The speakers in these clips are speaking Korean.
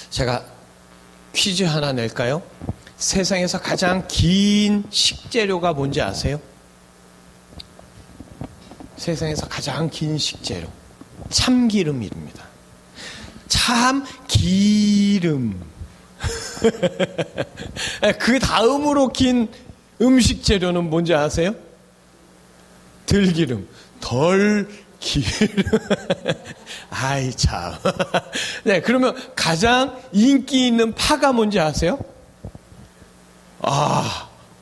제가 퀴즈 하나 낼까요? 세상에서 가장 긴 식재료가 뭔지 아세요? 세상에서 가장 긴 식재료. 참기름입니다. 참기름. 그 다음으로 긴 음식 재료는 뭔지 아세요? 들기름. 덜기름. 아이 참. 네, 그러면 가장 인기 있는 파가 뭔지 아세요?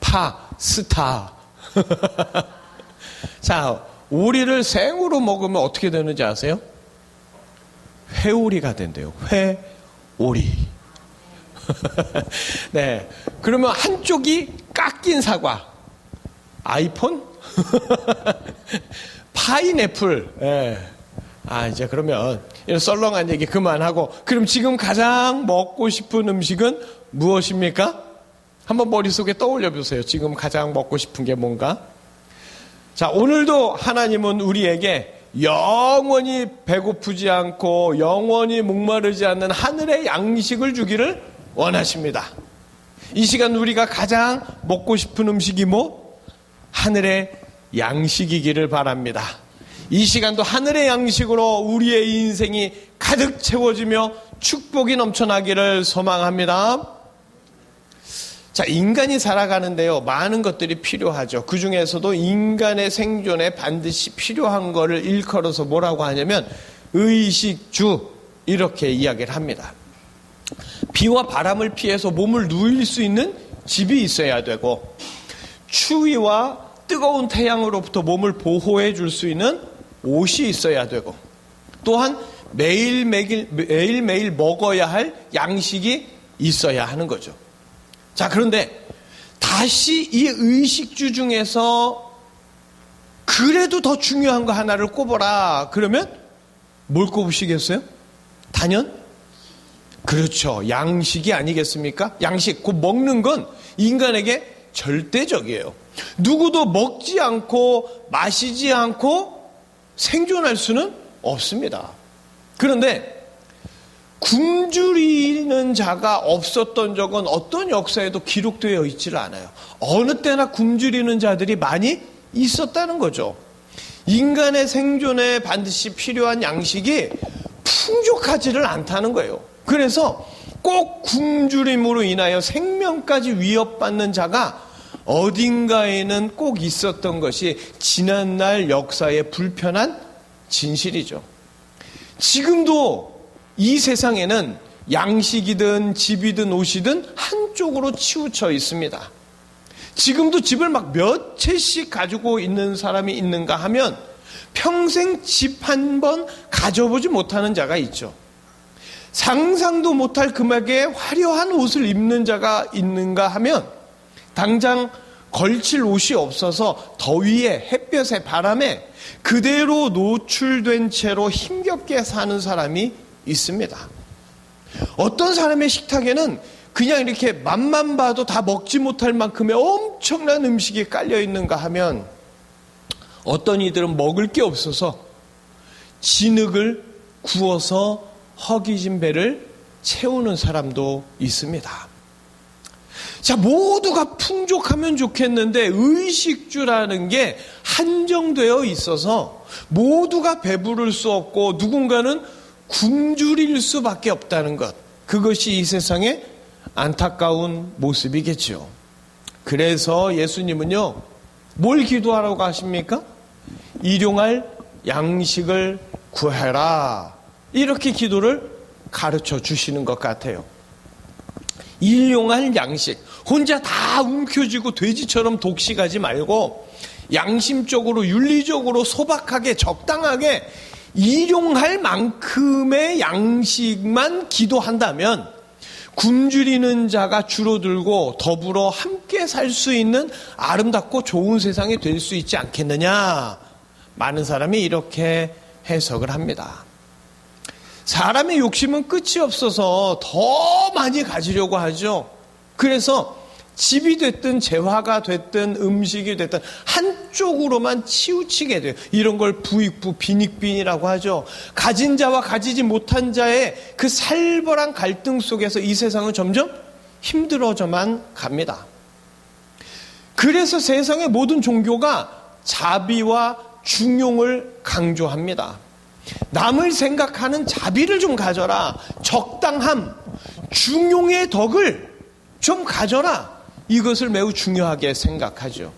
파스타. 자, 오리를 생으로 먹으면 어떻게 되는지 아세요? 회오리가 된대요. 회오리. 네. 그러면 한쪽이 깎인 사과. 아이폰? 파인애플. 네. 이제 그러면 이런 썰렁한 얘기 그만하고, 그럼 지금 가장 먹고 싶은 음식은 무엇입니까? 한번 머릿속에 떠올려 보세요. 지금 가장 먹고 싶은 게 뭔가? 자, 오늘도 하나님은 우리에게 영원히 배고프지 않고 영원히 목마르지 않는 하늘의 양식을 주기를 원하십니다. 이 시간 우리가 가장 먹고 싶은 음식이 뭐? 하늘의 양식이기를 바랍니다. 이 시간도 하늘의 양식으로 우리의 인생이 가득 채워지며 축복이 넘쳐나기를 소망합니다. 자, 인간이 살아가는데요, 많은 것들이 필요하죠. 그 중에서도 인간의 생존에 반드시 필요한 거를 일컬어서 뭐라고 하냐면 의식주, 이렇게 이야기를 합니다. 비와 바람을 피해서 몸을 누일 수 있는 집이 있어야 되고, 추위와 뜨거운 태양으로부터 몸을 보호해 줄 수 있는 옷이 있어야 되고, 또한 매일매일 먹어야 할 양식이 있어야 하는 거죠. 자, 그런데 다시 이 의식주 중에서 그래도 더 중요한 거 하나를 꼽아라. 그러면 뭘 꼽으시겠어요? 단연? 그렇죠. 양식이 아니겠습니까? 양식, 곧 먹는 건 인간에게 절대적이에요. 누구도 먹지 않고 마시지 않고 생존할 수는 없습니다. 그런데 굶주리는 자가 없었던 적은 어떤 역사에도 기록되어 있지를 않아요. 어느 때나 굶주리는 자들이 많이 있었다는 거죠. 인간의 생존에 반드시 필요한 양식이 풍족하지를 않다는 거예요. 그래서 꼭 굶주림으로 인하여 생명까지 위협받는 자가 어딘가에는 꼭 있었던 것이 지난날 역사의 불편한 진실이죠. 지금도 이 세상에는 양식이든 집이든 옷이든 한쪽으로 치우쳐 있습니다. 지금도 집을 막 몇 채씩 가지고 있는 사람이 있는가 하면 평생 집 한 번 가져보지 못하는 자가 있죠. 상상도 못할 금액의 화려한 옷을 입는 자가 있는가 하면 당장 걸칠 옷이 없어서 더위에 햇볕에 바람에 그대로 노출된 채로 힘겹게 사는 사람이 있습니다. 어떤 사람의 식탁에는 그냥 이렇게 맛만 봐도 다 먹지 못할 만큼의 엄청난 음식이 깔려 있는가 하면 어떤 이들은 먹을 게 없어서 진흙을 구워서 허기진 배를 채우는 사람도 있습니다. 자, 모두가 풍족하면 좋겠는데 의식주라는 게 한정되어 있어서 모두가 배부를 수 없고 누군가는 굶주릴 수밖에 없다는 것, 그것이 이 세상의 안타까운 모습이겠죠. 그래서 예수님은요, 뭘 기도하라고 하십니까? 일용할 양식을 구해라, 이렇게 기도를 가르쳐 주시는 것 같아요. 일용할 양식, 혼자 다 움켜쥐고 돼지처럼 독식하지 말고 양심적으로 윤리적으로 소박하게 적당하게 일용할 만큼의 양식만 기도한다면 굶주리는 자가 줄어들고 더불어 함께 살 수 있는 아름답고 좋은 세상이 될 수 있지 않겠느냐, 많은 사람이 이렇게 해석을 합니다. 사람의 욕심은 끝이 없어서 더 많이 가지려고 하죠. 그래서 집이 됐든 재화가 됐든 음식이 됐든 한쪽으로만 치우치게 돼요. 이런 걸 부익부 빈익빈이라고 하죠. 가진 자와 가지지 못한 자의 그 살벌한 갈등 속에서 이 세상은 점점 힘들어져만 갑니다. 그래서 세상의 모든 종교가 자비와 중용을 강조합니다. 남을 생각하는 자비를 좀 가져라. 적당함, 중용의 덕을 좀 가져라. 이것을 매우 중요하게 생각하죠.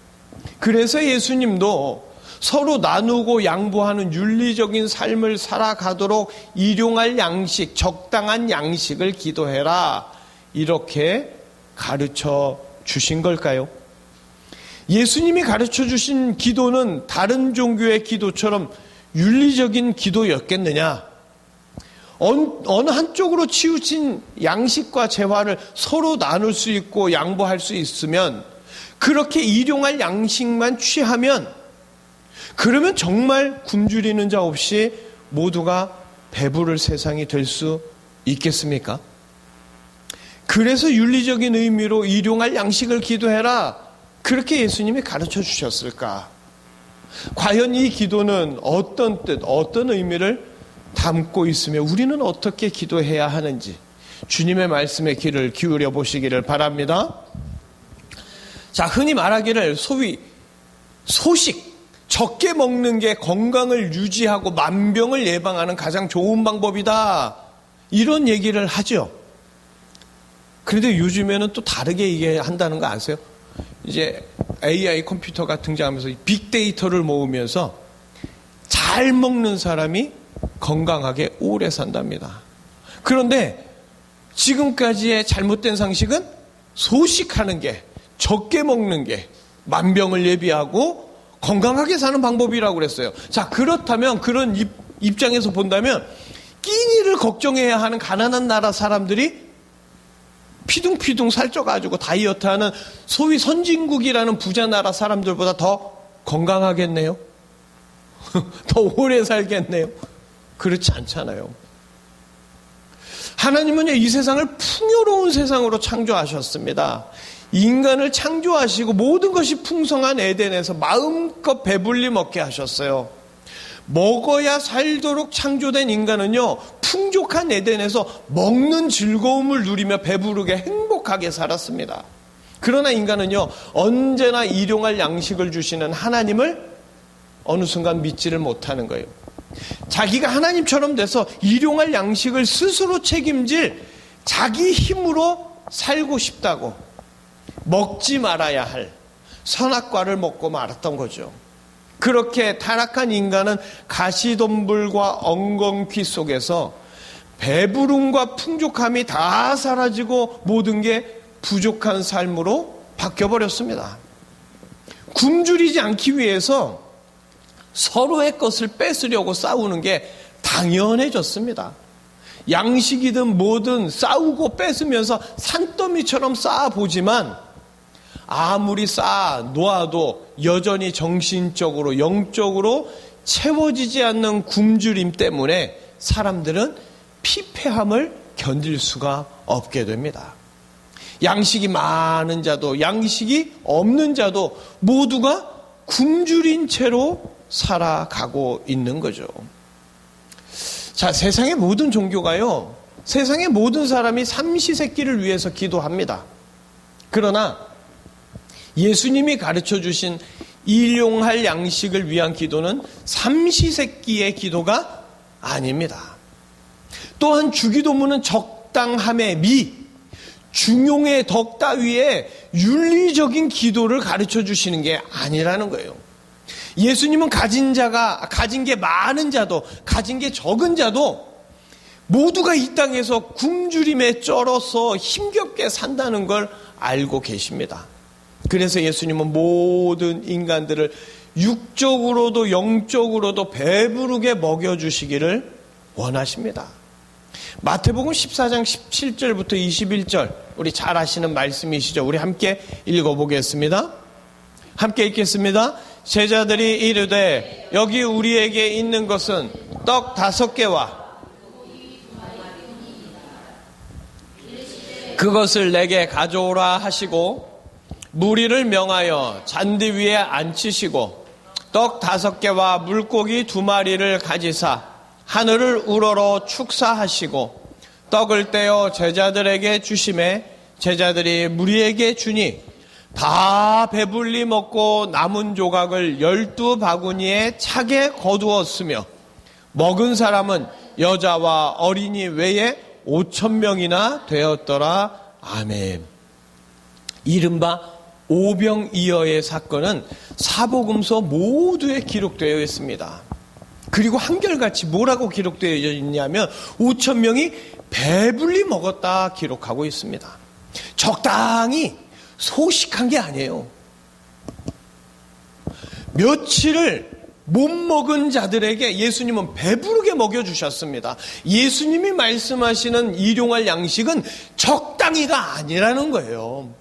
그래서 예수님도 서로 나누고 양보하는 윤리적인 삶을 살아가도록 일용할 양식, 적당한 양식을 기도해라. 이렇게 가르쳐 주신 걸까요? 예수님이 가르쳐 주신 기도는 다른 종교의 기도처럼 윤리적인 기도였겠느냐? 어느 한쪽으로 치우친 양식과 재화를 서로 나눌 수 있고 양보할 수 있으면, 그렇게 일용할 양식만 취하면, 그러면 정말 굶주리는 자 없이 모두가 배부를 세상이 될 수 있겠습니까? 그래서 윤리적인 의미로 일용할 양식을 기도해라. 그렇게 예수님이 가르쳐 주셨을까? 과연 이 기도는 어떤 뜻, 어떤 의미를 담고 있으며 우리는 어떻게 기도해야 하는지 주님의 말씀에 귀를 기울여 보시기를 바랍니다. 자, 흔히 말하기를 소위 소식, 적게 먹는 게 건강을 유지하고 만병을 예방하는 가장 좋은 방법이다. 이런 얘기를 하죠. 그런데 요즘에는 또 다르게 얘기한다는 거 아세요? 이제 AI 컴퓨터가 등장하면서 빅데이터를 모으면서 잘 먹는 사람이 건강하게 오래 산답니다. 그런데 지금까지의 잘못된 상식은 소식하는 게, 적게 먹는 게 만병을 예비하고 건강하게 사는 방법이라고 그랬어요. 자, 그렇다면 그런 입장에서 본다면 끼니를 걱정해야 하는 가난한 나라 사람들이 피둥피둥 살쪄가지고 다이어트하는 소위 선진국이라는 부자 나라 사람들보다 더 건강하겠네요? 더 오래 살겠네요? 그렇지 않잖아요. 하나님은요, 이 세상을 풍요로운 세상으로 창조하셨습니다. 인간을 창조하시고 모든 것이 풍성한 에덴에서 마음껏 배불리 먹게 하셨어요. 먹어야 살도록 창조된 인간은요, 풍족한 에덴에서 먹는 즐거움을 누리며 배부르게 행복하게 살았습니다. 그러나 인간은요, 언제나 일용할 양식을 주시는 하나님을 어느 순간 믿지를 못하는 거예요. 자기가 하나님처럼 돼서 일용할 양식을 스스로 책임질 자기 힘으로 살고 싶다고 먹지 말아야 할 선악과를 먹고 말았던 거죠. 그렇게 타락한 인간은 가시덤불과 엉겅퀴 속에서 배부름과 풍족함이 다 사라지고 모든 게 부족한 삶으로 바뀌어버렸습니다. 굶주리지 않기 위해서 서로의 것을 뺏으려고 싸우는 게 당연해졌습니다. 양식이든 뭐든 싸우고 뺏으면서 산더미처럼 쌓아보지만 아무리 쌓아 놓아도 여전히 정신적으로 영적으로 채워지지 않는 굶주림 때문에 사람들은 피폐함을 견딜 수가 없게 됩니다. 양식이 많은 자도 양식이 없는 자도 모두가 굶주린 채로 살아가고 있는 거죠. 자, 세상의 모든 종교가요, 세상의 모든 사람이 삼시세끼를 위해서 기도합니다. 그러나 예수님이 가르쳐 주신 일용할 양식을 위한 기도는 삼시세끼의 기도가 아닙니다. 또한 주기도문은 적당함의 미, 중용의 덕 따위의 윤리적인 기도를 가르쳐 주시는 게 아니라는 거예요. 예수님은 가진 게 많은 자도 가진 게 적은 자도 모두가 이 땅에서 굶주림에 쩔어서 힘겹게 산다는 걸 알고 계십니다. 그래서 예수님은 모든 인간들을 육적으로도 영적으로도 배부르게 먹여주시기를 원하십니다. 마태복음 14장 17절부터 21절, 우리 잘 아시는 말씀이시죠. 우리 함께 읽어보겠습니다. 함께 읽겠습니다. 제자들이 이르되 여기 우리에게 있는 것은 떡 5개와 그것을 내게 가져오라 하시고 무리를 명하여 잔디 위에 앉히시고 떡 5개와 물고기 2마리를 가지사 하늘을 우러러 축사하시고 떡을 떼어 제자들에게 주시매 제자들이 무리에게 주니 다 배불리 먹고 남은 조각을 12바구니에 차게 거두었으며 먹은 사람은 여자와 어린이 외에 5,000명이나 되었더라. 아멘. 이른바 오병이어의 사건은 사복음서 모두에 기록되어 있습니다. 그리고 한결같이 뭐라고 기록되어 있냐면 5,000명이 배불리 먹었다 기록하고 있습니다. 적당히 소식한 게 아니에요. 며칠을 못 먹은 자들에게 예수님은 배부르게 먹여주셨습니다. 예수님이 말씀하시는 일용할 양식은 적당히가 아니라는 거예요.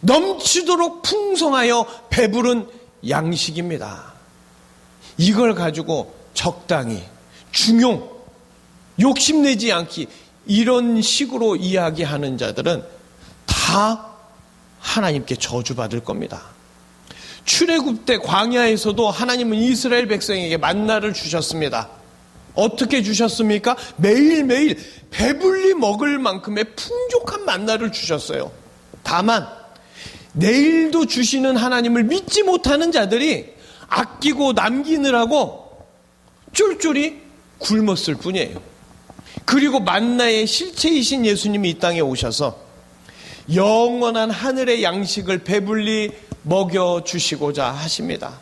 넘치도록 풍성하여 배부른 양식입니다. 이걸 가지고 적당히, 중용, 욕심내지 않기 이런 식으로 이야기하는 자들은 다 하나님께 저주받을 겁니다. 출애굽 때 광야에서도 하나님은 이스라엘 백성에게 만나를 주셨습니다. 어떻게 주셨습니까? 매일매일 배불리 먹을 만큼의 풍족한 만나를 주셨어요. 다만 내일도 주시는 하나님을 믿지 못하는 자들이 아끼고 남기느라고 쫄쫄이 굶었을 뿐이에요. 그리고 만나의 실체이신 예수님이 이 땅에 오셔서 영원한 하늘의 양식을 배불리 먹여주시고자 하십니다.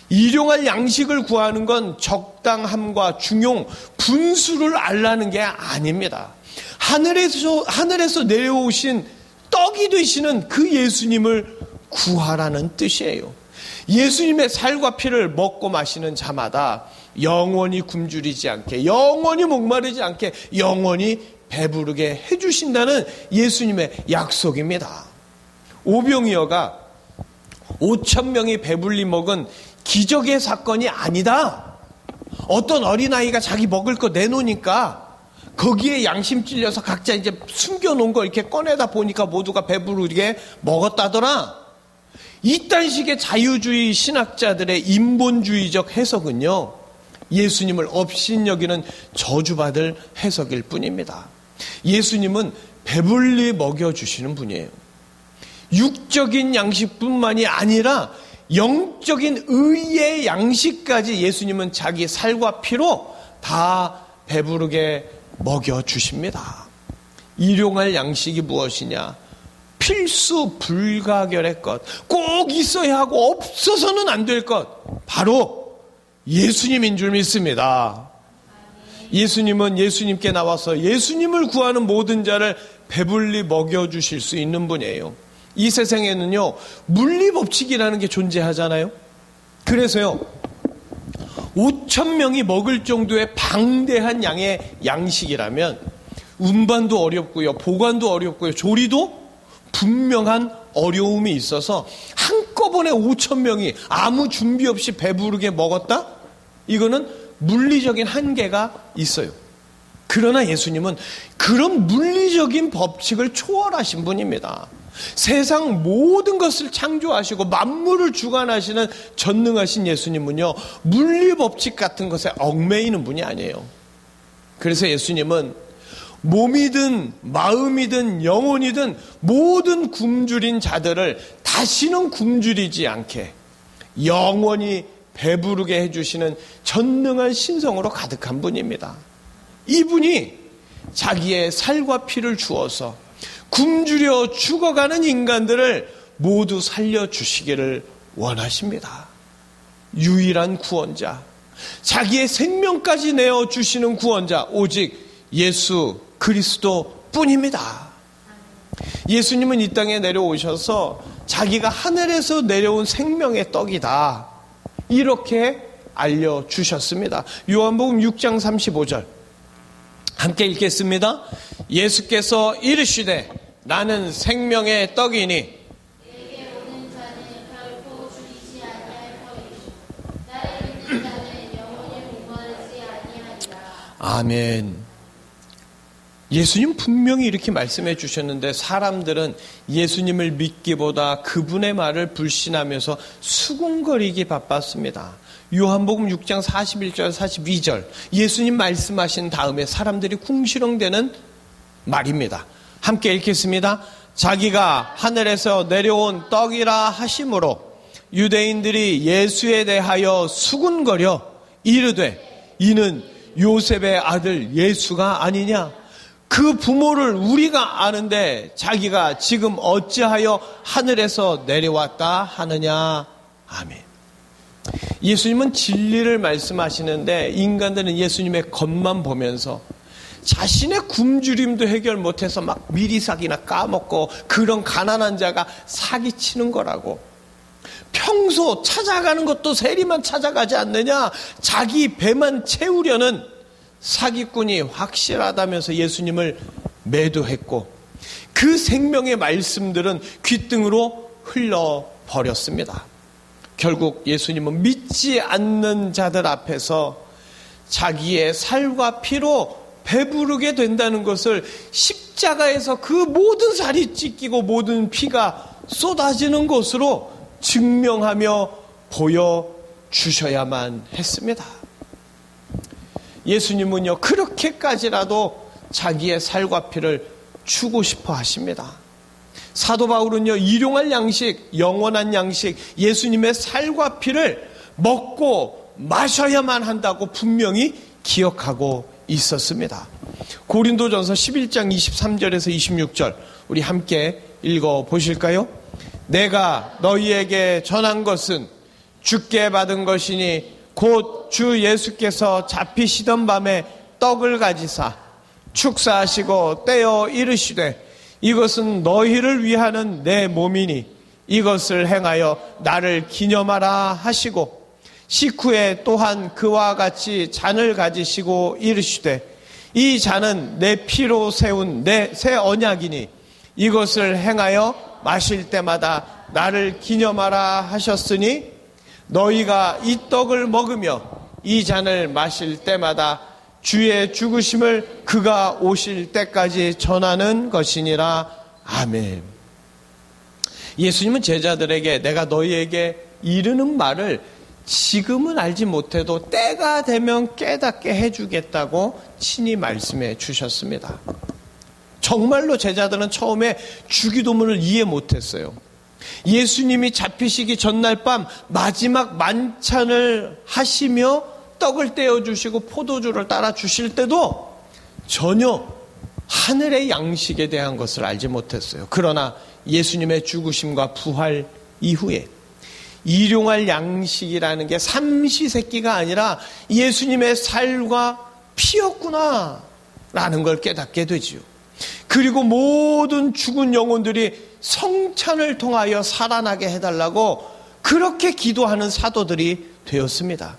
일용할 양식을 구하는 건 적당함과 중용, 분수를 알라는 게 아닙니다. 하늘에서 내려오신 떡이 되시는 그 예수님을 구하라는 뜻이에요. 예수님의 살과 피를 먹고 마시는 자마다 영원히 굶주리지 않게, 영원히 목마르지 않게, 영원히 배부르게 해주신다는 예수님의 약속입니다. 오병이어가 5,000명이 배불리 먹은 기적의 사건이 아니다. 어떤 어린아이가 자기 먹을 거 내놓으니까 거기에 양심 찔려서 각자 이제 숨겨놓은 거 이렇게 꺼내다 보니까 모두가 배부르게 먹었다더라. 이딴 식의 자유주의 신학자들의 인본주의적 해석은요, 예수님을 업신여기는 저주받을 해석일 뿐입니다. 예수님은 배불리 먹여주시는 분이에요. 육적인 양식뿐만이 아니라 영적인 의의 양식까지 예수님은 자기 살과 피로 다 배부르게 먹여주십니다. 일용할 양식이 무엇이냐? 필수 불가결의 것, 꼭 있어야 하고 없어서는 안 될 것, 바로 예수님인 줄 믿습니다. 예수님은 예수님께 나와서 예수님을 구하는 모든 자를 배불리 먹여주실 수 있는 분이에요. 이 세상에는요, 물리법칙이라는 게 존재하잖아요. 그래서요, 5,000명이 먹을 정도의 방대한 양의 양식이라면 운반도 어렵고요, 보관도 어렵고요, 조리도 분명한 어려움이 있어서 한꺼번에 5,000명이 아무 준비 없이 배부르게 먹었다? 이거는 물리적인 한계가 있어요. 그러나 예수님은 그런 물리적인 법칙을 초월하신 분입니다. 세상 모든 것을 창조하시고 만물을 주관하시는 전능하신 예수님은요, 물리법칙 같은 것에 얽매이는 분이 아니에요. 그래서 예수님은 몸이든 마음이든 영혼이든 모든 굶주린 자들을 다시는 굶주리지 않게 영원히 배부르게 해주시는 전능한 신성으로 가득한 분입니다. 이분이 자기의 살과 피를 주어서 굶주려 죽어가는 인간들을 모두 살려주시기를 원하십니다. 유일한 구원자, 자기의 생명까지 내어주시는 구원자, 오직 예수 그리스도 뿐입니다. 예수님은 이 땅에 내려오셔서 자기가 하늘에서 내려온 생명의 떡이다, 이렇게 알려주셨습니다. 요한복음 6장 35절 함께 읽겠습니다. 예수께서 이르시되 나는 생명의 떡이니 내게 오는 자는 결코 줄이지 아니할 터이요 나를 믿는 자는 영원히 목마르지 아니하리라. 아멘. 예수님 분명히 이렇게 말씀해 주셨는데 사람들은 예수님을 믿기보다 그분의 말을 불신하면서 수군거리기 바빴습니다. 요한복음 6장 41절 42절 예수님 말씀하신 다음에 사람들이 궁시렁대는 말입니다. 함께 읽겠습니다. 자기가 하늘에서 내려온 떡이라 하심으로 유대인들이 예수에 대하여 수군거려 이르되 이는 요셉의 아들 예수가 아니냐. 그 부모를 우리가 아는데 자기가 지금 어찌하여 하늘에서 내려왔다 하느냐. 아멘. 예수님은 진리를 말씀하시는데 인간들은 예수님의 겉만 보면서 자신의 굶주림도 해결 못해서 막 미리사기나 까먹고 그런 가난한 자가 사기치는 거라고. 평소 찾아가는 것도 세리만 찾아가지 않느냐. 자기 배만 채우려는 사기꾼이 확실하다면서 예수님을 매도했고 그 생명의 말씀들은 귓등으로 흘러버렸습니다. 결국 예수님은 믿지 않는 자들 앞에서 자기의 살과 피로 배부르게 된다는 것을 십자가에서 그 모든 살이 찢기고 모든 피가 쏟아지는 것으로 증명하며 보여주셔야만 했습니다. 예수님은요 그렇게까지라도 자기의 살과 피를 주고 싶어 하십니다. 사도 바울은요 일용할 양식, 영원한 양식, 예수님의 살과 피를 먹고 마셔야만 한다고 분명히 기억하고 있었습니다. 고린도전서 11장 23절에서 26절 우리 함께 읽어보실까요? 내가 너희에게 전한 것은 주께 받은 것이니 곧 주 예수께서 잡히시던 밤에 떡을 가지사 축사하시고 떼어 이르시되 이것은 너희를 위하는 내 몸이니 이것을 행하여 나를 기념하라 하시고 식후에 또한 그와 같이 잔을 가지시고 이르시되 이 잔은 내 피로 세운 내 새 언약이니 이것을 행하여 마실 때마다 나를 기념하라 하셨으니 너희가 이 떡을 먹으며 이 잔을 마실 때마다 주의 죽으심을 그가 오실 때까지 전하는 것이니라. 아멘. 예수님은 제자들에게 내가 너희에게 이르는 말을 지금은 알지 못해도 때가 되면 깨닫게 해주겠다고 친히 말씀해 주셨습니다. 정말로 제자들은 처음에 주기도문을 이해 못했어요. 예수님이 잡히시기 전날 밤 마지막 만찬을 하시며 떡을 떼어주시고 포도주를 따라 주실 때도 전혀 하늘의 양식에 대한 것을 알지 못했어요. 그러나 예수님의 죽으심과 부활 이후에 일용할 양식이라는 게 삼시세끼가 아니라 예수님의 살과 피였구나 라는 걸 깨닫게 되지요. 그리고 모든 죽은 영혼들이 성찬을 통하여 살아나게 해달라고 그렇게 기도하는 사도들이 되었습니다.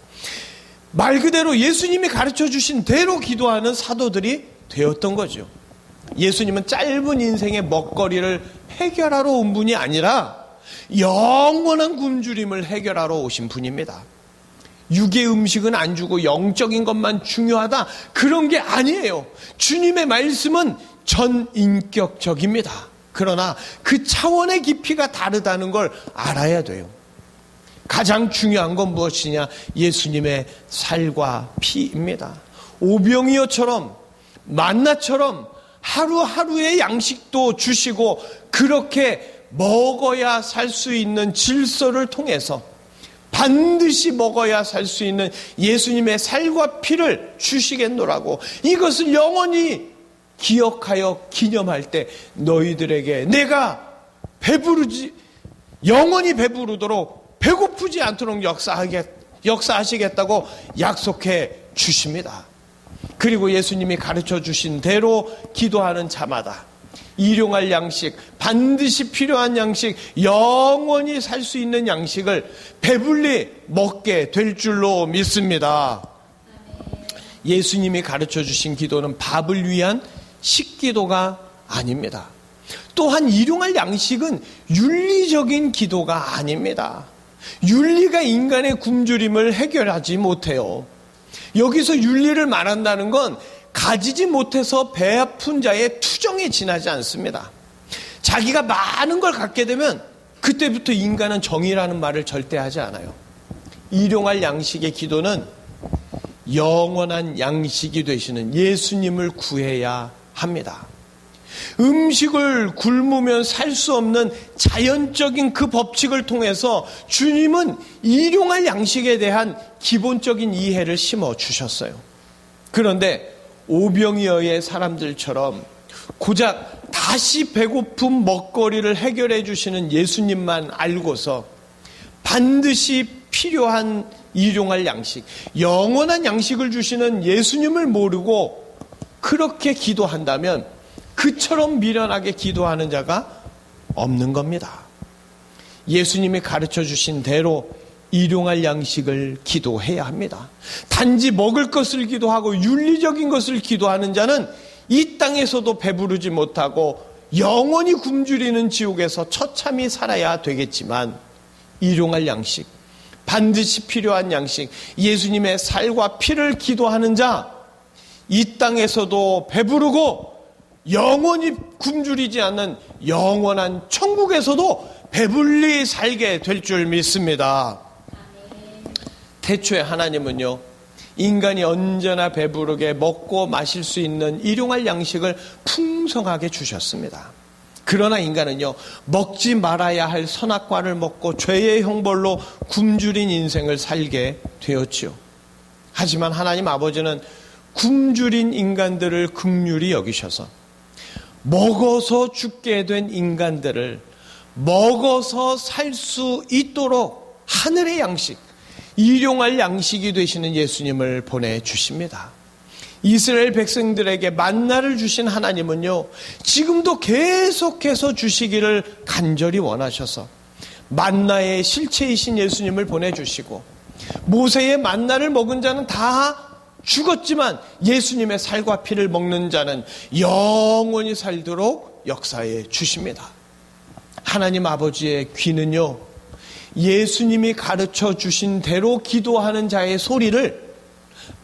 말 그대로 예수님이 가르쳐 주신 대로 기도하는 사도들이 되었던 거죠. 예수님은 짧은 인생의 먹거리를 해결하러 온 분이 아니라 영원한 굶주림을 해결하러 오신 분입니다. 육의 음식은 안 주고 영적인 것만 중요하다, 그런 게 아니에요. 주님의 말씀은 전인격적입니다. 그러나 그 차원의 깊이가 다르다는 걸 알아야 돼요. 가장 중요한 건 무엇이냐? 예수님의 살과 피입니다. 오병이어처럼 만나처럼 하루하루의 양식도 주시고 그렇게 먹어야 살 수 있는 질서를 통해서 반드시 먹어야 살 수 있는 예수님의 살과 피를 주시겠노라고, 이것을 영원히 기억하여 기념할 때 너희들에게 내가 영원히 배부르도록 배고프지 않도록 역사하시겠다고 약속해 주십니다. 그리고 예수님이 가르쳐 주신 대로 기도하는 자마다 일용할 양식, 반드시 필요한 양식, 영원히 살 수 있는 양식을 배불리 먹게 될 줄로 믿습니다. 예수님이 가르쳐 주신 기도는 밥을 위한 식기도가 아닙니다. 또한 일용할 양식은 윤리적인 기도가 아닙니다. 윤리가 인간의 굶주림을 해결하지 못해요. 여기서 윤리를 말한다는 건 가지지 못해서 배 아픈 자의 투정에 지나지 않습니다. 자기가 많은 걸 갖게 되면 그때부터 인간은 정의라는 말을 절대 하지 않아요. 일용할 양식의 기도는 영원한 양식이 되시는 예수님을 구해야 합니다. 음식을 굶으면 살 수 없는 자연적인 그 법칙을 통해서 주님은 일용할 양식에 대한 기본적인 이해를 심어주셨어요. 그런데 오병이어의 사람들처럼 고작 다시 배고픈 먹거리를 해결해 주시는 예수님만 알고서 반드시 필요한 일용할 양식, 영원한 양식을 주시는 예수님을 모르고 그렇게 기도한다면 그처럼 미련하게 기도하는 자가 없는 겁니다. 예수님이 가르쳐 주신 대로 일용할 양식을 기도해야 합니다. 단지 먹을 것을 기도하고 윤리적인 것을 기도하는 자는 이 땅에서도 배부르지 못하고 영원히 굶주리는 지옥에서 처참히 살아야 되겠지만 일용할 양식, 반드시 필요한 양식, 예수님의 살과 피를 기도하는 자, 이 땅에서도 배부르고 영원히 굶주리지 않는 영원한 천국에서도 배불리 살게 될 줄 믿습니다. 태초에 하나님은요, 인간이 언제나 배부르게 먹고 마실 수 있는 일용할 양식을 풍성하게 주셨습니다. 그러나 인간은요, 먹지 말아야 할 선악과를 먹고 죄의 형벌로 굶주린 인생을 살게 되었지요. 하지만 하나님 아버지는 굶주린 인간들을 긍휼히 여기셔서 먹어서 죽게 된 인간들을 먹어서 살 수 있도록 하늘의 양식, 일용할 양식이 되시는 예수님을 보내주십니다. 이스라엘 백성들에게 만나를 주신 하나님은요, 지금도 계속해서 주시기를 간절히 원하셔서 만나의 실체이신 예수님을 보내주시고, 모세의 만나를 먹은 자는 다 죽었지만 예수님의 살과 피를 먹는 자는 영원히 살도록 역사해 주십니다. 하나님 아버지의 귀는요, 예수님이 가르쳐 주신 대로 기도하는 자의 소리를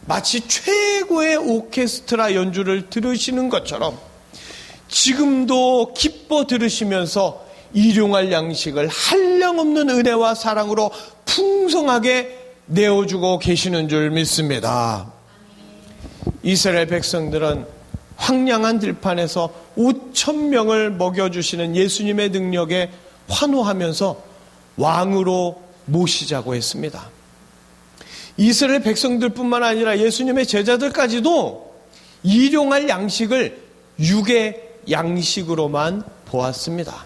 마치 최고의 오케스트라 연주를 들으시는 것처럼 지금도 기뻐 들으시면서 일용할 양식을 한량없는 은혜와 사랑으로 풍성하게 내어주고 계시는 줄 믿습니다. 이스라엘 백성들은 황량한 들판에서 5,000명을 먹여주시는 예수님의 능력에 환호하면서 왕으로 모시자고 했습니다. 이스라엘 백성들뿐만 아니라 예수님의 제자들까지도 일용할 양식을 육의 양식으로만 보았습니다.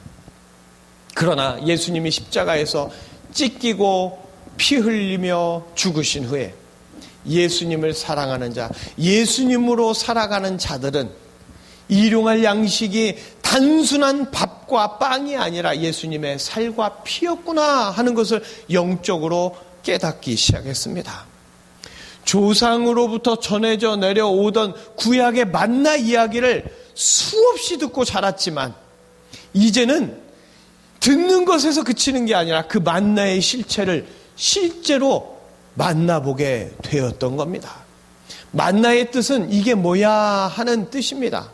그러나 예수님이 십자가에서 찢기고 피 흘리며 죽으신 후에 예수님을 사랑하는 자, 예수님으로 살아가는 자들은 일용할 양식이 단순한 밥과 빵이 아니라 예수님의 살과 피였구나 하는 것을 영적으로 깨닫기 시작했습니다. 조상으로부터 전해져 내려오던 구약의 만나 이야기를 수없이 듣고 자랐지만 이제는 듣는 것에서 그치는 게 아니라 그 만나의 실체를 실제로 만나보게 되었던 겁니다. 만나의 뜻은 이게 뭐야 하는 뜻입니다.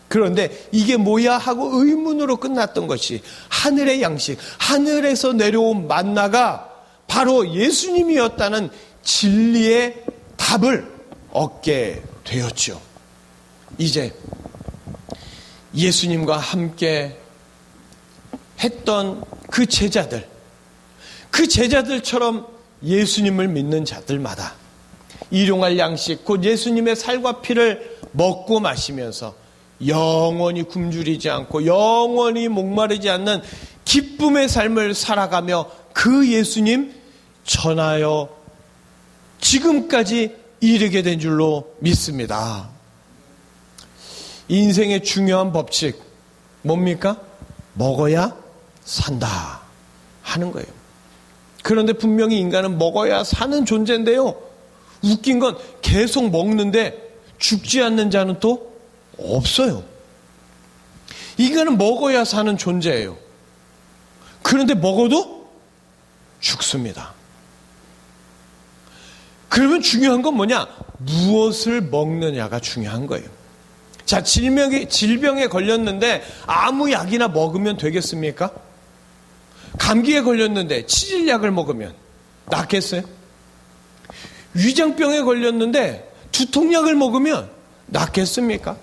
그런데 이게 뭐야 하고 의문으로 끝났던 것이 하늘의 양식, 하늘에서 내려온 만나가 바로 예수님이었다는 진리의 답을 얻게 되었죠. 이제 예수님과 함께 했던 그 제자들처럼 예수님을 믿는 자들마다 일용할 양식, 곧 예수님의 살과 피를 먹고 마시면서 영원히 굶주리지 않고 영원히 목마르지 않는 기쁨의 삶을 살아가며 그 예수님 전하여 지금까지 이르게 된 줄로 믿습니다. 인생의 중요한 법칙 뭡니까? 먹어야 산다 하는 거예요. 그런데 분명히 인간은 먹어야 사는 존재인데요, 웃긴 건 계속 먹는데 죽지 않는 자는 또 없어요. 인간은 먹어야 사는 존재예요. 그런데 먹어도 죽습니다. 그러면 중요한 건 뭐냐? 무엇을 먹느냐가 중요한 거예요. 자, 질병에 걸렸는데 아무 약이나 먹으면 되겠습니까? 감기에 걸렸는데 치질약을 먹으면 낫겠어요? 위장병에 걸렸는데 두통약을 먹으면 낫겠습니까?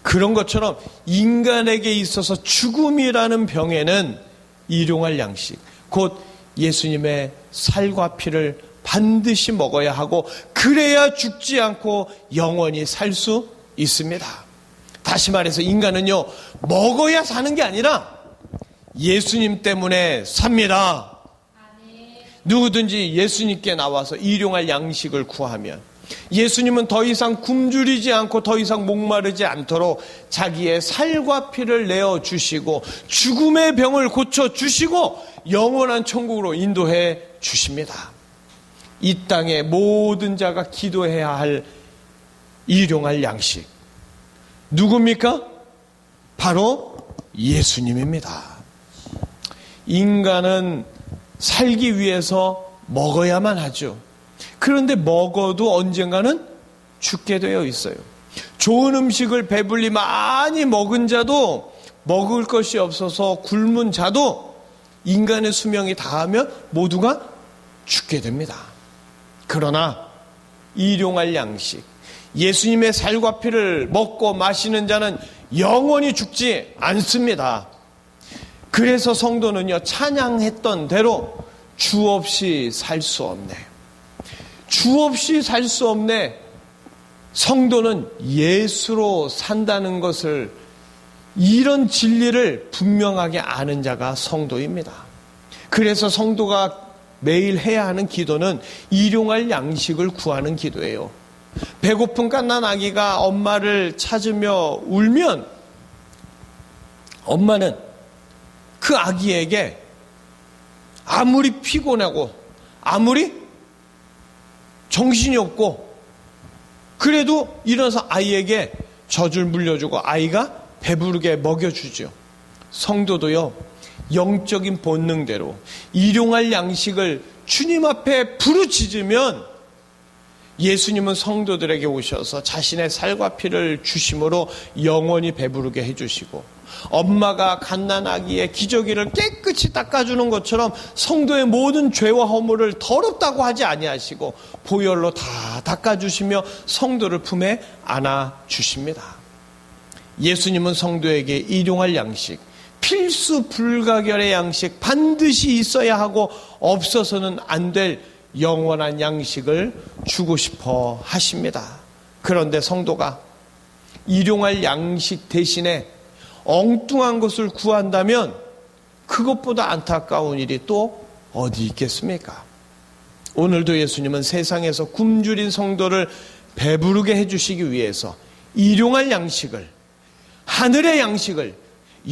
그런 것처럼 인간에게 있어서 죽음이라는 병에는 일용할 양식, 곧 예수님의 살과 피를 반드시 먹어야 하고 그래야 죽지 않고 영원히 살 수 있습니다. 다시 말해서 인간은요, 먹어야 사는 게 아니라 예수님 때문에 삽니다. 누구든지 예수님께 나와서 일용할 양식을 구하면 예수님은 더 이상 굶주리지 않고 더 이상 목마르지 않도록 자기의 살과 피를 내어주시고 죽음의 병을 고쳐주시고 영원한 천국으로 인도해 주십니다. 이 땅의 모든 자가 기도해야 할 일용할 양식, 누굽니까? 바로 예수님입니다. 인간은 살기 위해서 먹어야만 하죠. 그런데 먹어도 언젠가는 죽게 되어 있어요. 좋은 음식을 배불리 많이 먹은 자도, 먹을 것이 없어서 굶은 자도 인간의 수명이 다하면 모두가 죽게 됩니다. 그러나 일용할 양식, 예수님의 살과 피를 먹고 마시는 자는 영원히 죽지 않습니다. 그래서 성도는요, 찬양했던 대로 주 없이 살 수 없네. 주 없이 살 수 없네. 성도는 예수로 산다는 것을, 이런 진리를 분명하게 아는 자가 성도입니다. 그래서 성도가 매일 해야 하는 기도는 일용할 양식을 구하는 기도예요. 배고픈 갓난 아기가 엄마를 찾으며 울면 엄마는 그 아기에게 아무리 피곤하고 아무리 정신이 없고 그래도 일어나서 아이에게 젖을 물려주고 아이가 배부르게 먹여주죠. 성도도요, 영적인 본능대로 일용할 양식을 주님 앞에 부르짖으면 예수님은 성도들에게 오셔서 자신의 살과 피를 주심으로 영원히 배부르게 해주시고, 엄마가 갓난아기의 기저귀를 깨끗이 닦아주는 것처럼 성도의 모든 죄와 허물을 더럽다고 하지 아니하시고 보혈로 다 닦아주시며 성도를 품에 안아주십니다. 예수님은 성도에게 일용할 양식, 필수 불가결의 양식, 반드시 있어야 하고 없어서는 안 될 영원한 양식을 주고 싶어 하십니다. 그런데 성도가 일용할 양식 대신에 엉뚱한 것을 구한다면 그것보다 안타까운 일이 또 어디 있겠습니까? 오늘도 예수님은 세상에서 굶주린 성도를 배부르게 해주시기 위해서 일용할 양식을, 하늘의 양식을,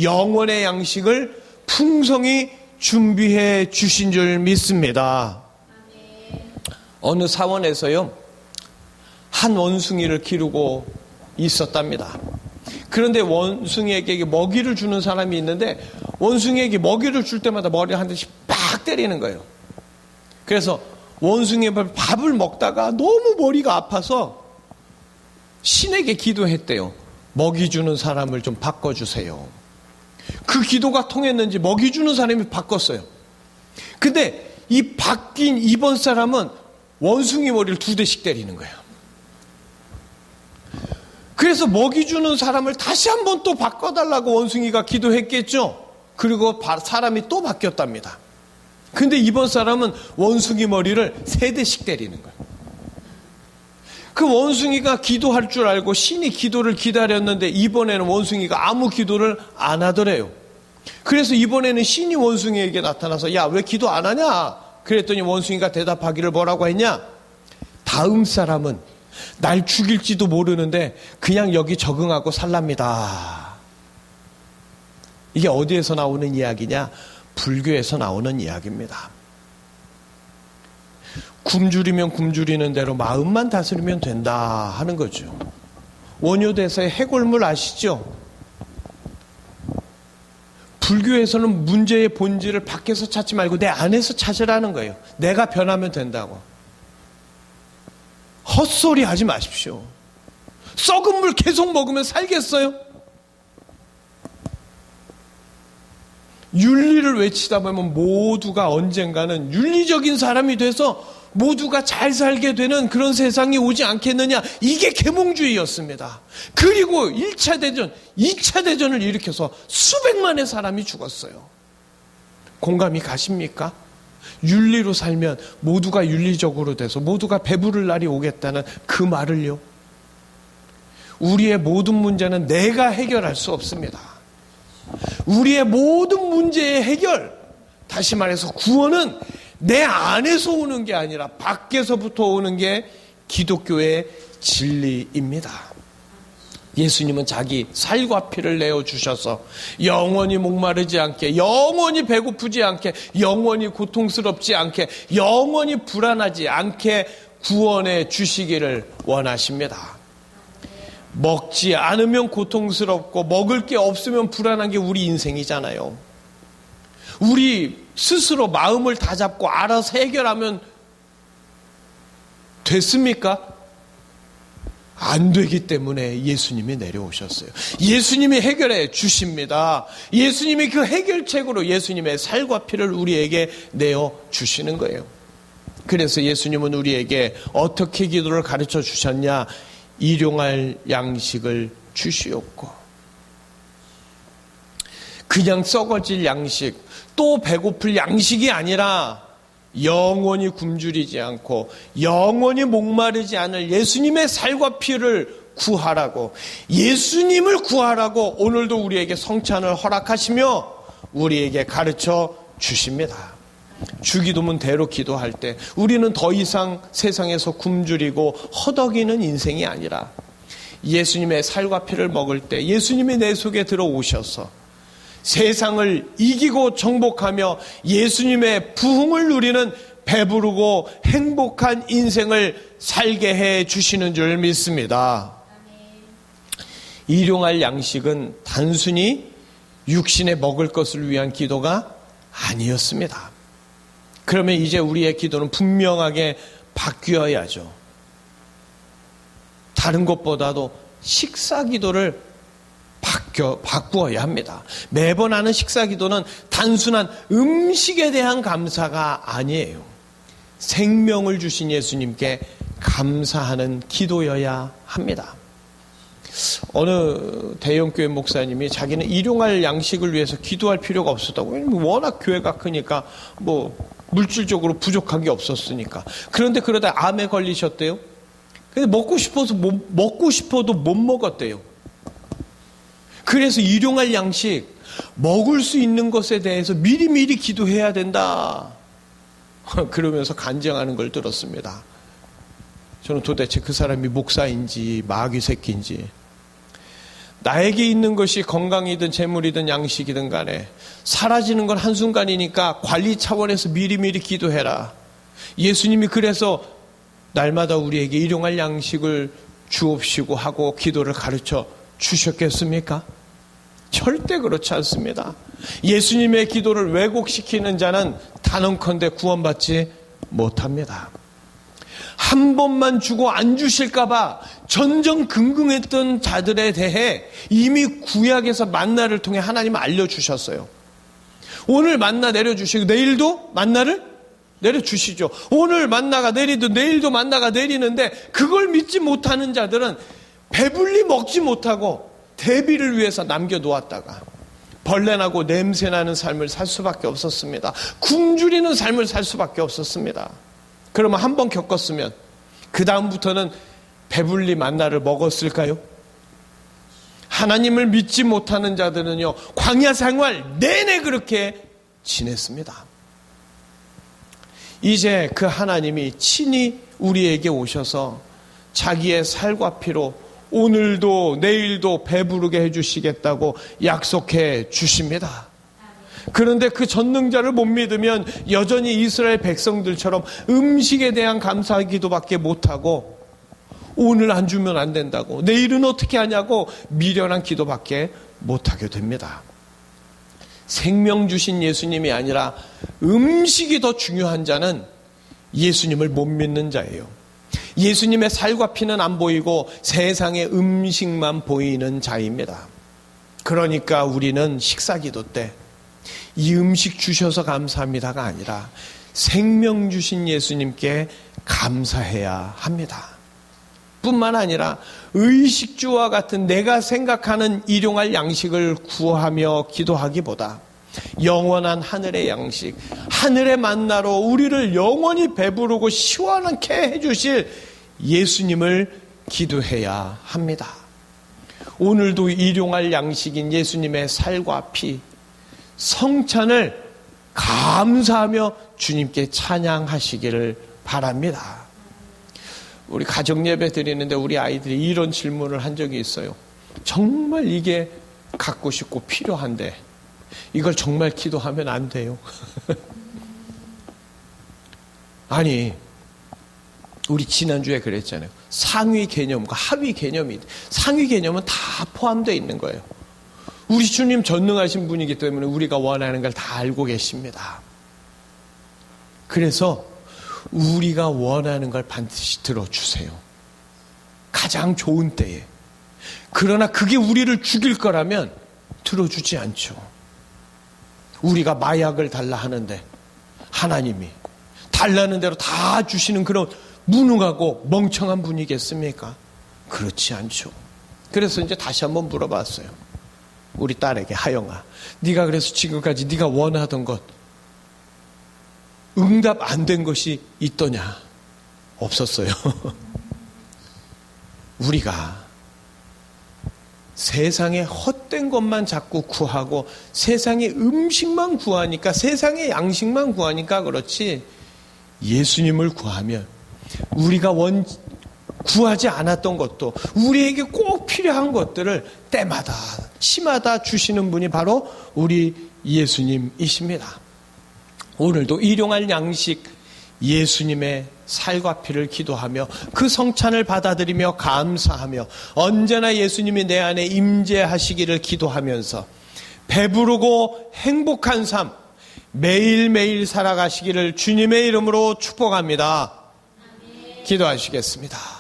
영원의 양식을 풍성히 준비해 주신 줄 믿습니다. 어느 사원에서요, 한 원숭이를 기르고 있었답니다. 그런데 원숭이에게 먹이를 주는 사람이 있는데 원숭이에게 먹이를 줄 때마다 머리를 한 대씩 빡 때리는 거예요. 그래서 원숭이가 밥을 먹다가 너무 머리가 아파서 신에게 기도했대요. 먹이 주는 사람을 좀 바꿔주세요. 그 기도가 통했는지 먹이 주는 사람이 바꿨어요. 근데 이 바뀐 이번 사람은 원숭이 머리를 2대씩 때리는 거예요. 그래서 먹이 주는 사람을 다시 한번 또 바꿔달라고 원숭이가 기도했겠죠. 그리고 사람이 또 바뀌었답니다. 근데 이번 사람은 원숭이 머리를 3대씩 때리는 거예요. 그 원숭이가 기도할 줄 알고 신이 기도를 기다렸는데 이번에는 원숭이가 아무 기도를 안 하더래요. 그래서 이번에는 신이 원숭이에게 나타나서 야, 왜 기도 안 하냐? 그랬더니 원숭이가 대답하기를 뭐라고 했냐? 다음 사람은 날 죽일지도 모르는데 그냥 여기 적응하고 살랍니다. 이게 어디에서 나오는 이야기냐? 불교에서 나오는 이야기입니다. 굶주리면 굶주리는 대로 마음만 다스리면 된다 하는 거죠. 원효대사의 해골물 아시죠? 불교에서는 문제의 본질을 밖에서 찾지 말고 내 안에서 찾으라는 거예요. 내가 변하면 된다고. 헛소리 하지 마십시오. 썩은 물 계속 먹으면 살겠어요? 윤리를 외치다 보면 모두가 언젠가는 윤리적인 사람이 돼서 모두가 잘 살게 되는 그런 세상이 오지 않겠느냐. 이게 계몽주의였습니다. 그리고 1차 대전, 2차 대전을 일으켜서 수백만의 사람이 죽었어요. 공감이 가십니까? 윤리로 살면 모두가 윤리적으로 돼서 모두가 배부를 날이 오겠다는 그 말을요. 우리의 모든 문제는 내가 해결할 수 없습니다. 우리의 모든 문제의 해결, 다시 말해서 구원은 내 안에서 오는 게 아니라 밖에서부터 오는 게 기독교의 진리입니다. 예수님은 자기 살과 피를 내어주셔서 영원히 목마르지 않게, 영원히 배고프지 않게, 영원히 고통스럽지 않게, 영원히 불안하지 않게 구원해 주시기를 원하십니다. 먹지 않으면 고통스럽고 먹을 게 없으면 불안한 게 우리 인생이잖아요. 우리 스스로 마음을 다잡고 알아서 해결하면 됐습니까? 안 되기 때문에 예수님이 내려오셨어요. 예수님이 해결해 주십니다. 예수님이 그 해결책으로 예수님의 살과 피를 우리에게 내어 주시는 거예요. 그래서 예수님은 우리에게 어떻게 기도를 가르쳐 주셨냐? 일용할 양식을 주시옵고, 그냥 썩어질 양식, 또 배고플 양식이 아니라 영원히 굶주리지 않고 영원히 목마르지 않을 예수님의 살과 피를 구하라고, 예수님을 구하라고 오늘도 우리에게 성찬을 허락하시며 우리에게 가르쳐 주십니다. 주기도문 대로 기도할 때 우리는 더 이상 세상에서 굶주리고 허덕이는 인생이 아니라 예수님의 살과 피를 먹을 때 예수님이 내 속에 들어오셔서 세상을 이기고 정복하며 예수님의 부흥을 누리는 배부르고 행복한 인생을 살게 해 주시는 줄 믿습니다. 일용할 양식은 단순히 육신에 먹을 것을 위한 기도가 아니었습니다. 그러면 이제 우리의 기도는 분명하게 바뀌어야죠. 다른 것보다도 식사 기도를 바꾸어야 합니다. 매번 하는 식사 기도는 단순한 음식에 대한 감사가 아니에요. 생명을 주신 예수님께 감사하는 기도여야 합니다. 어느 대형교회 목사님이 자기는 일용할 양식을 위해서 기도할 필요가 없었다고. 왜냐면 워낙 교회가 크니까 물질적으로 부족한 게 없었으니까. 그런데 그러다 암에 걸리셨대요. 근데 먹고 싶어도 못 먹었대요. 그래서 일용할 양식, 먹을 수 있는 것에 대해서 미리미리 기도해야 된다. 그러면서 간증하는 걸 들었습니다. 저는 도대체 그 사람이 목사인지 마귀 새끼인지, 나에게 있는 것이 건강이든 재물이든 양식이든 간에 사라지는 건 한순간이니까 관리 차원에서 미리미리 기도해라. 예수님이 그래서 날마다 우리에게 일용할 양식을 주옵시고 하고 기도를 가르쳐 주셨겠습니까? 절대 그렇지 않습니다. 예수님의 기도를 왜곡시키는 자는 단언컨대 구원받지 못합니다. 한 번만 주고 안 주실까봐 전전긍긍했던 자들에 대해 이미 구약에서 만나를 통해 하나님은 알려주셨어요. 오늘 만나 내려주시고 내일도 만나를 내려주시죠. 오늘 만나가 내리도 내일도 만나가 내리는데 그걸 믿지 못하는 자들은 배불리 먹지 못하고 대비를 위해서 남겨놓았다가 벌레나고 냄새나는 삶을 살 수밖에 없었습니다. 굶주리는 삶을 살 수밖에 없었습니다. 그러면 한 번 겪었으면 그 다음부터는 배불리 만나를 먹었을까요? 하나님을 믿지 못하는 자들은요, 광야 생활 내내 그렇게 지냈습니다. 이제 그 하나님이 친히 우리에게 오셔서 자기의 살과 피로 오늘도 내일도 배부르게 해주시겠다고 약속해 주십니다. 그런데 그 전능자를 못 믿으면 여전히 이스라엘 백성들처럼 음식에 대한 감사 기도밖에 못하고 오늘 안 주면 안 된다고 내일은 어떻게 하냐고 미련한 기도밖에 못하게 됩니다. 생명 주신 예수님이 아니라 음식이 더 중요한 자는 예수님을 못 믿는 자예요. 예수님의 살과 피는 안 보이고 세상의 음식만 보이는 자입니다. 그러니까 우리는 식사기도 때 이 음식 주셔서 감사합니다가 아니라 생명 주신 예수님께 감사해야 합니다. 뿐만 아니라 의식주와 같은 내가 생각하는 일용할 양식을 구하며 기도하기보다 영원한 하늘의 양식, 하늘의 만나로 우리를 영원히 배부르고 시원하게 해주실 예수님을 기도해야 합니다. 오늘도 일용할 양식인 예수님의 살과 피, 성찬을 감사하며 주님께 찬양하시기를 바랍니다. 우리 가정예배 드리는데 우리 아이들이 이런 질문을 한 적이 있어요. 정말 이게 갖고 싶고 필요한데 이걸 정말 기도하면 안 돼요. 아니, 우리 지난주에 그랬잖아요. 상위 개념과 하위 개념이, 상위 개념은 다 포함되어 있는 거예요. 우리 주님 전능하신 분이기 때문에 우리가 원하는 걸 다 알고 계십니다. 그래서 우리가 원하는 걸 반드시 들어주세요. 가장 좋은 때에. 그러나 그게 우리를 죽일 거라면 들어주지 않죠. 우리가 마약을 달라 하는데 하나님이 달라는 대로 다 주시는 그런 무능하고 멍청한 분이겠습니까? 그렇지 않죠. 그래서 이제 다시 한번 물어봤어요. 우리 딸에게, 하영아, 네가 그래서 지금까지 네가 원하던 것 응답 안 된 것이 있더냐? 없었어요. 우리가 세상의 헛된 것만 자꾸 구하고 세상의 음식만 구하니까, 세상의 양식만 구하니까 그렇지, 예수님을 구하면 우리가 구하지 않았던 것도, 우리에게 꼭 필요한 것들을 때마다 시마다 주시는 분이 바로 우리 예수님이십니다. 오늘도 일용할 양식 예수님의 살과 피를 기도하며 그 성찬을 받아들이며 감사하며 언제나 예수님이 내 안에 임재하시기를 기도하면서 배부르고 행복한 삶 매일매일 살아가시기를 주님의 이름으로 축복합니다. 기도하시겠습니다.